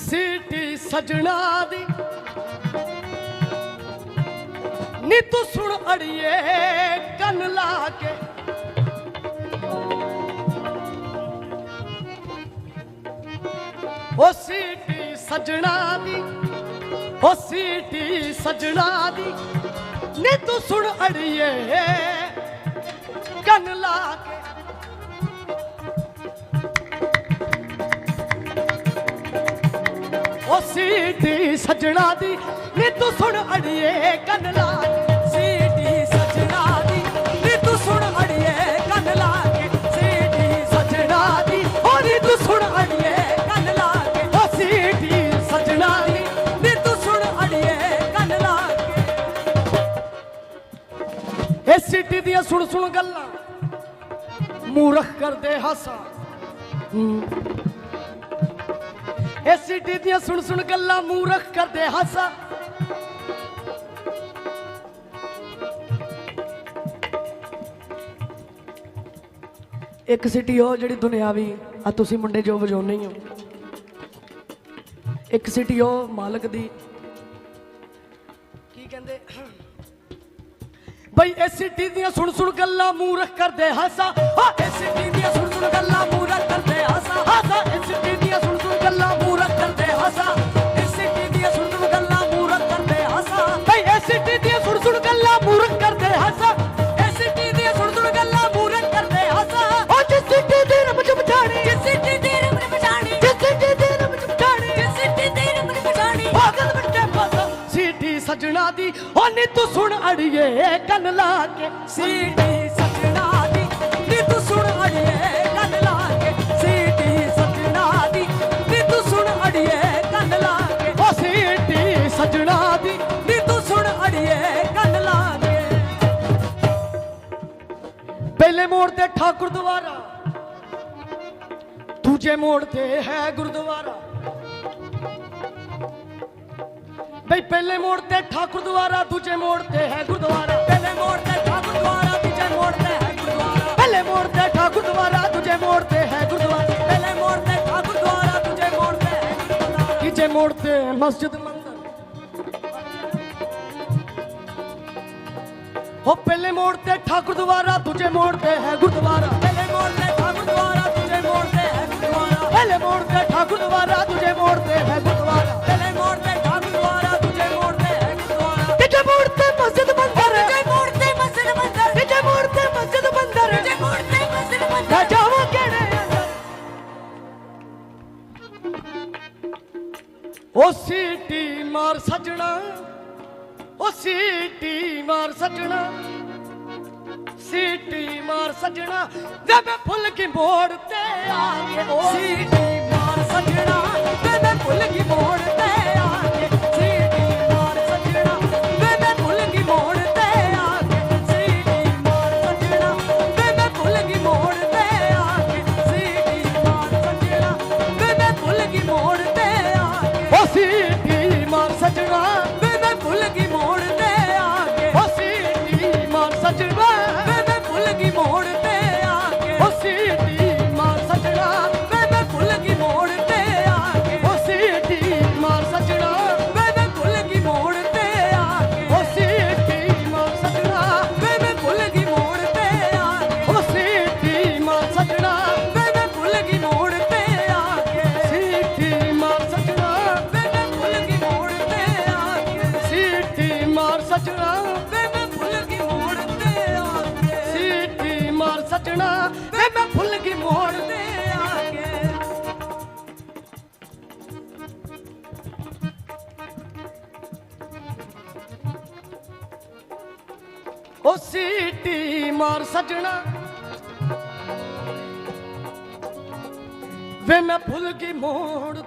सीटी सजना दी नी तू सुन अड़िए कन ला के ओ सीटी सजना दी ओ सीटी सजना दी नी तू सुन अड़िए कन ला के ओ सीटी सजना दी नी तू सुन अड़िए कन ला के सीटी सजना दी नी तू सुन अड़िए कन ला के सीटी सजना दी ओ नी तू सुन अड़िए कन ला के ओ सीटी सजना दी नी तू सुन अड़िए कन ला के ए सीटी दियां सुन सुन गल्लां मूर्ख कर दे हासा सीटी दियां सुन सुन गल्लां मूर्ख कर दे हासा एक सीटी हो जिहड़ी दुनियावी आ तुसी मुंडे जो वजाउने हो एक सीटी हो मालक दी की कहंदे भाई ए सीटी दियां सुन सुन गल्लां मूर्ख कर दे हासा ए सीटी दियां सुन सुन गल्लां मूर्ख कर दे हासा हासा ए सीटी दियां सुन सुन गल्लां मूर्ख कर दे हासा ए सीटी दियां सुन सुन गल्लां मूर्ख कर दे हासा भाई ए सीटी दियां सुन सुन गल्लां मूर्ख कर दे हासा ए सीटी दियां सुन सुन गल्लां मूर्ख कर दे हासा ओ जिस सीटी दी रब चमचाणी जिस सीटी दी रब चमचाणी जिस सीटी दी रब चमचाणी जिस सीटी दी रब चमचाणी पागल बच्चे पासा सीटी सजना दी ओ नी तू सुन अड़िए कन ला के सीटी सजना दी नी तू सुन अड़िए कन ला के सीटी सजना दी नी तू सुन अड़िए कन ला के ओ सीटी सजना दी नी तू सुन अड़िए कन ला के पहले मोड़ ते ठाकुर द्वारा दूजे मोड़ ते है गुरुद्वारा भाई पहले मोड़ ते ठाकुर द्वारा दूजे मोड़ ते है गुरुद्वारा पहले मोड़ ते ठाकुर द्वारा दूजे मोड़ ते है गुरुद्वारा पहले मोड़ ते ठाकुर द्वारा दूजे मोड़ ते है गुरुद्वारा पहले मोड़ ते ठाकुर द्वारा दूजे मोड़ ते है गुरुद्वारा तीजे मोड़ ते मस्जिद मंदिर हो पहले मोड़ ते ठाकुर द्वारा दूजे मोड़ ते है गुरुद्वारा पहले मोड़ ते ठाकुर द्वारा दूजे मोड़ ते है गुरुद्वारा पहले मोड़ ते ठाकुर द्वारा दूजे मोड़ ते है गुरुद्वारा पहले मोड़ ते ठाकुर द्वारा दूजे मोड़ ते है गुरुद्वारा तीजे मोड़ ते मस्जिद मंदिर तीजे मोड़ ते मस्जिद मंदिर तीजे मोड़ ते मस्जिद मंदिर तीजे मोड़ ते मस्जिद मंदिर जावा केड़े ओ सीटी मार सजना ओ सीटी मार सजना सीटी मार सजना वे मैं फुल की मोड़ ते आके ओ सीटी मार सजना वे मैं फुल की मोड़ ते आके सीटी मार सजना वे मैं फुल की मोड़ ते आके सीटी मार सजना वे मैं फुल की मोड़ ते आके सीटी मार सजना वे मैं फुल की मोड़ ते आके ओ सीटी मार सजना वे मैं फुल की मोड़ ते आके ओ सीटी मार सजना वे मैं फुल की मोड़ ते आके ओ सीटी मार सजना वे मैं फुल की मोड़ ते आके ओ सीटी मार सजना वे मैं फुल की मोड़ ते आके ओ सीटी मार सजना वे मैं फुल की मोड़ ते आके ओ सीटी मार सजना वे मैं फुल की मोड़ ते आके सीटी मार सजना वे मैं फुल की मोड़ ते आके सीटी मार सजना वे मैं फुल की मोड़ ते आके सीटी मार सजना वे मैं फुल की मोड़ ते आके ओ सीटी मार सजना वे मैं फुल की मोड़